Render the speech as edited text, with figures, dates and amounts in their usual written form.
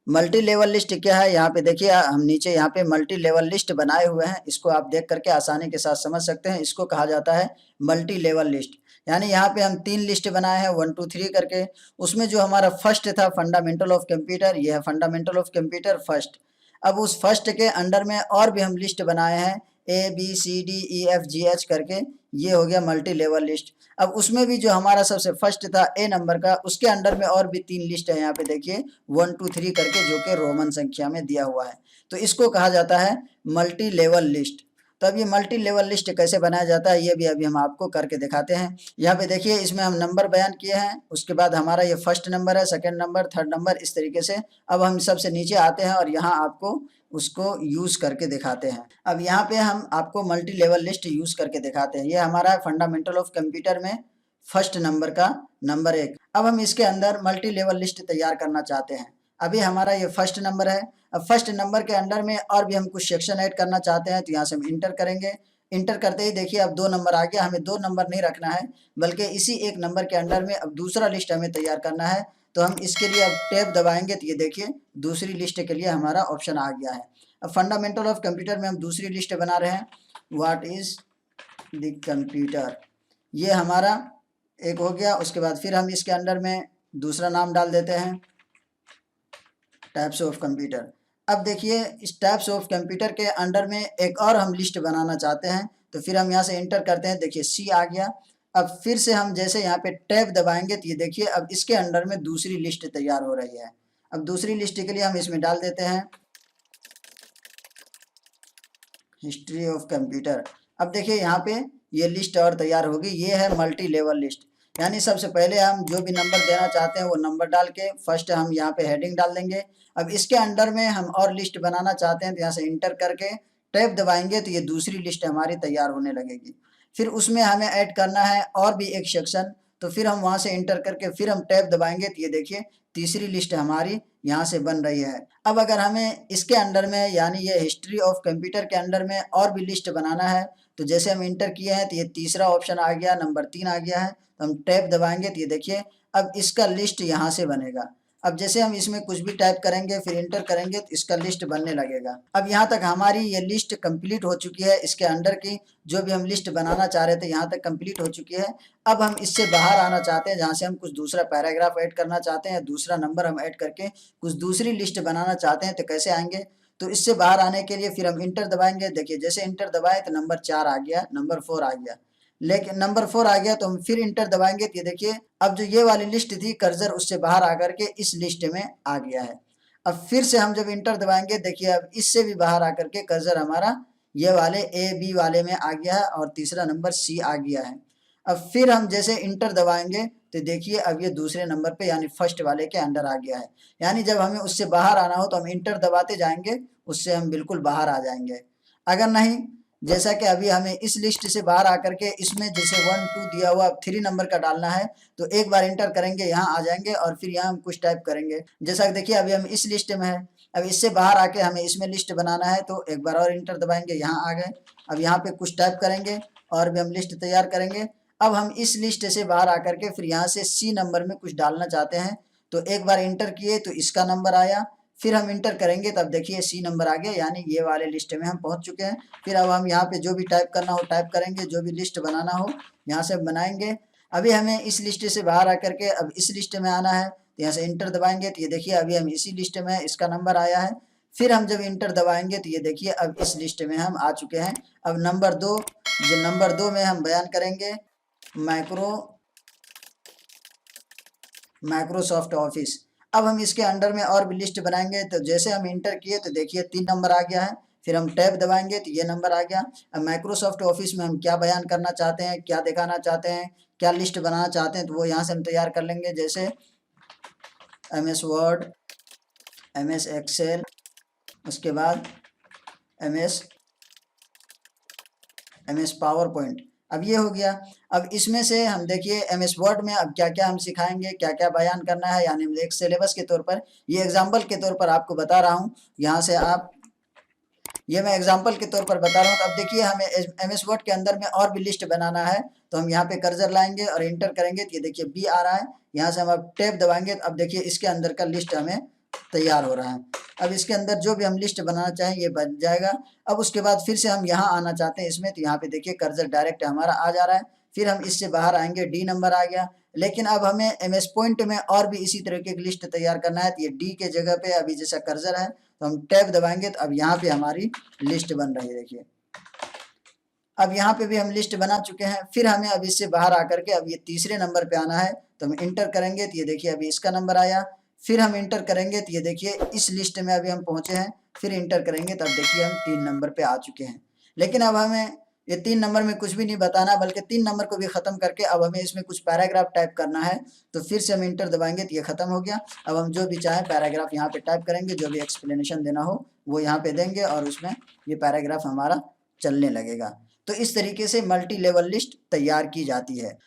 Multi level list क्या है, यहाँ पे देखिए हम नीचे यहाँ पे मल्टी लेवल लिस्ट बनाए हुए हैं, इसको आप देख करके आसानी के साथ समझ सकते हैं। इसको कहा जाता है मल्टी लेवल लिस्ट। यानी यहाँ पे हम 3 लिस्ट बनाए हैं 1 2 3 करके। उसमें जो हमारा फर्स्ट था फंडामेंटल ऑफ कंप्यूटर, ये है फंडामेंटल ऑफ कंप्यूटर फर्स्ट। अब उस फर्स्ट के अंडर में और भी हम लिस्ट बनाए हैं ABCDEFGH करके, ये हो गया मल्टी लेवल लिस्ट। अब उसमें भी जो हमारा सबसे फर्स्ट था ए नंबर का, उसके अंडर में और भी 3 लिस्ट है यहाँ पे देखिए 1 2 3 करके, जो कि रोमन संख्या में दिया हुआ है। तो इसको कहा जाता है मल्टी लेवल लिस्ट। तो अब ये मल्टी लेवल लिस्ट कैसे बनाया जाता है ये भी अभी हम आपको करके दिखाते हैं। यहाँ पे देखिए इसमें हम नंबर बयान किए हैं, उसके बाद हमारा ये फर्स्ट नंबर है, सेकंड नंबर, थर्ड नंबर, इस तरीके से। अब हम सबसे नीचे आते हैं और यहाँ आपको उसको यूज करके दिखाते हैं। अब यहाँ पे हम आपको मल्टी लेवल लिस्ट यूज करके दिखाते हैं। ये हमारा फंडामेंटल ऑफ कंप्यूटर में फर्स्ट नंबर का नंबर 1। अब हम इसके अंदर मल्टी लेवल लिस्ट तैयार करना चाहते हैं। अभी हमारा ये फर्स्ट नंबर है। अब फर्स्ट नंबर के अंडर में और भी हम कुछ सेक्शन ऐड करना चाहते हैं, तो यहाँ से हम इंटर करेंगे। इंटर करते ही देखिए अब 2 नंबर आ गया। हमें 2 नंबर नहीं रखना है, बल्कि इसी 1 नंबर के अंडर में अब दूसरा लिस्ट हमें तैयार करना है। तो हम इसके लिए अब टैब दबाएंगे तो ये देखिए दूसरी लिस्ट के लिए हमारा ऑप्शन आ गया है। अब फंडामेंटल ऑफ कंप्यूटर में हम दूसरी लिस्ट बना रहे हैं, व्हाट इज द कंप्यूटर, ये हमारा एक हो गया। उसके बाद फिर हम इसके अंडर में दूसरा नाम डाल देते हैं, टाइप्स ऑफ कंप्यूटर। अब देखिए इस टाइप्स ऑफ कंप्यूटर के अंडर में एक और हम लिस्ट बनाना चाहते हैं, तो फिर हम यहाँ से इंटर करते हैं, देखिए सी आ गया। अब फिर से हम जैसे यहाँ पे टैब दबाएंगे तो ये देखिए अब इसके अंडर में दूसरी लिस्ट तैयार हो रही है। अब दूसरी लिस्ट के लिए हम इसमें डाल देते हैं हिस्ट्री ऑफ कंप्यूटर। अब देखिए यहाँ पे ये लिस्ट और तैयार होगी, ये है मल्टी लेवल लिस्ट। यानी सबसे पहले हम जो भी नंबर देना चाहते हैं वो नंबर डाल के फर्स्ट हम यहाँ पे हेडिंग डाल देंगे। अब इसके अंडर में हम और लिस्ट बनाना चाहते हैं, तो यहाँ से इंटर करके टैब दबाएंगे तो ये दूसरी लिस्ट हमारी तैयार होने लगेगी। फिर उसमें हमें ऐड करना है और भी एक सेक्शन, तो फिर हम वहाँ से इंटर करके फिर हम टैब दबाएंगे तो ये देखिए तीसरी लिस्ट हमारी यहाँ से बन रही है। अब अगर हमें इसके अंडर में यानी ये हिस्ट्री ऑफ कंप्यूटर के अंडर में और भी लिस्ट बनाना है, तो जैसे हम इंटर किए हैं तो ये तीसरा ऑप्शन आ गया, नंबर 3 आ गया है। तो हम टैब दबाएंगे तो ये देखिए अब इसका लिस्ट यहाँ से बनेगा। अब जैसे हम इसमें कुछ भी टाइप करेंगे फिर इंटर करेंगे तो इसका लिस्ट बनने लगेगा। अब यहाँ तक हमारी ये लिस्ट कंप्लीट हो चुकी है। इसके अंडर की जो भी हम लिस्ट बनाना चाह रहे थे यहाँ तक कंप्लीट हो चुकी है। अब हम इससे बाहर आना चाहते हैं, जहाँ से हम कुछ दूसरा पैराग्राफ ऐड करना चाहते हैं, दूसरा नंबर हम ऐड करके कुछ दूसरी लिस्ट बनाना चाहते हैं, तो कैसे आएंगे। तो इससे बाहर आने के लिए फिर हम इंटर दबाएंगे। देखिए जैसे इंटर दबाए तो नंबर 4 आ गया, नंबर 4 आ गया, लेकिन नंबर 4 आ गया तो हम फिर इंटर दबाएंगे तो ये देखिए अब जो ये वाली लिस्ट थी कर्सर उससे बाहर आकर के इस लिस्ट में आ गया है। अब फिर से हम जब इंटर दबाएंगे देखिए अब इससे भी बाहर आकर के कर्सर हमारा ये वाले ए बी वाले में आ गया है और तीसरा नंबर सी आ गया है। अब फिर हम जैसे इंटर दबाएंगे तो देखिए अब ये दूसरे नंबर पे यानी फर्स्ट वाले के अंडर आ गया है। यानी जब हमें उससे बाहर आना हो तो हम इंटर दबाते जाएंगे, उससे हम बिल्कुल बाहर आ जाएंगे। अगर नहीं, जैसा कि अभी हमें इस लिस्ट से बाहर आकर के इसमें जैसे 1 2 दिया हुआ 3 नंबर का डालना है, तो एक बार इंटर करेंगे यहाँ आ जाएंगे और फिर यहाँ हम कुछ टाइप करेंगे। जैसा कि देखिए अभी हम इस लिस्ट में है, अब इससे बाहर आके हमें इसमें लिस्ट बनाना है, तो एक बार और इंटर दबाएंगे, यहाँ आ गए। अब यहाँ पे कुछ टाइप करेंगे और भी हम लिस्ट तैयार करेंगे। अब हम इस लिस्ट से बाहर आकर के फिर यहाँ से सी नंबर में कुछ डालना चाहते हैं, तो एक बार इंटर किए तो इसका नंबर आया, फिर हम इंटर करेंगे तब देखिए सी नंबर आ गया, यानी ये वाले लिस्ट में हम पहुंच चुके हैं। फिर अब हम यहाँ पे जो भी टाइप करना हो टाइप करेंगे, जो भी लिस्ट बनाना हो यहाँ से बनाएंगे। अभी हमें इस लिस्ट से बाहर आकर के अब इस लिस्ट में आना है, तो यहाँ से इंटर दबाएंगे तो ये देखिए अभी हम इसी लिस्ट में है, इसका नंबर आया है। फिर हम जब इंटर दबाएंगे तो ये देखिए अब इस लिस्ट में हम आ चुके हैं। अब नंबर 2, जो नंबर 2 में हम बयान करेंगे माइक्रोसॉफ्ट ऑफिस। अब हम इसके अंडर में और भी लिस्ट बनाएंगे, तो जैसे हम इंटर किए तो देखिए 3 नंबर आ गया है। फिर हम टैब दबाएंगे तो ये नंबर आ गया। अब माइक्रोसॉफ्ट ऑफिस में हम क्या बयान करना चाहते हैं, क्या दिखाना चाहते हैं, क्या लिस्ट बनाना चाहते हैं, तो वो यहाँ से हम तैयार कर लेंगे। जैसे MS वर्ड, MS एक्सेल, उसके बाद MS पावर पॉइंट। अब ये हो गया। अब इसमें से हम देखिए MS वर्ड में अब क्या क्या हम सिखाएंगे, क्या क्या बयान करना है, यानी एक सिलेबस के तौर पर, ये एग्जाम्पल के तौर पर आपको बता रहा हूँ। यहाँ से आप ये मैं एग्जाम्पल के तौर पर बता रहा हूँ। अब देखिए हमें MS वर्ड के अंदर में और भी लिस्ट बनाना है, तो हम यहाँ पे कर्सर लाएंगे और इंटर करेंगे तो ये देखिए B आ रहा है। यहाँ से हम अब टैब दबाएंगे तो अब देखिए इसके अंदर का लिस्ट हमें तैयार हो रहा है। अब इसके अंदर जो भी हम लिस्ट बनाना चाहें ये बन जाएगा। अब उसके बाद फिर से हम यहाँ आना चाहते हैं इसमें, तो यहाँ पे देखिए कर्सर डायरेक्ट हमारा आ जा रहा है। फिर हम इससे बाहर आएंगे, डी नंबर आ गया। लेकिन अब हमें एमएस पॉइंट में और भी इसी तरीके की लिस्ट तैयार करना है, तो ये डी के जगह पे अभी जैसा कर्सर है तो हम टैब दबाएंगे तो अब यहाँ पे हमारी लिस्ट बन रही है। देखिए अब यहाँ पे भी हम लिस्ट बना चुके हैं। फिर हमें अब इससे बाहर आकर के अब ये तीसरे नंबर पे आना है, तो हम इंटर करेंगे तो ये देखिए अभी इसका नंबर आया। फिर हम इंटर करेंगे तो ये देखिए इस लिस्ट में अभी हम पहुंचे हैं। फिर इंटर करेंगे तो अब देखिए हम 3 नंबर पे आ चुके हैं। लेकिन अब हमें ये 3 नंबर में कुछ भी नहीं बताना, बल्कि 3 नंबर को भी खत्म करके अब हमें इसमें कुछ पैराग्राफ टाइप करना है। तो फिर से हम इंटर दबाएंगे तो ये खत्म हो गया। अब हम जो भी चाहें पैराग्राफ यहाँ पे टाइप करेंगे, जो भी एक्सप्लेनेशन देना हो वो यहाँ पे देंगे और उसमें ये पैराग्राफ हमारा चलने लगेगा। तो इस तरीके से मल्टी लेवल लिस्ट तैयार की जाती है।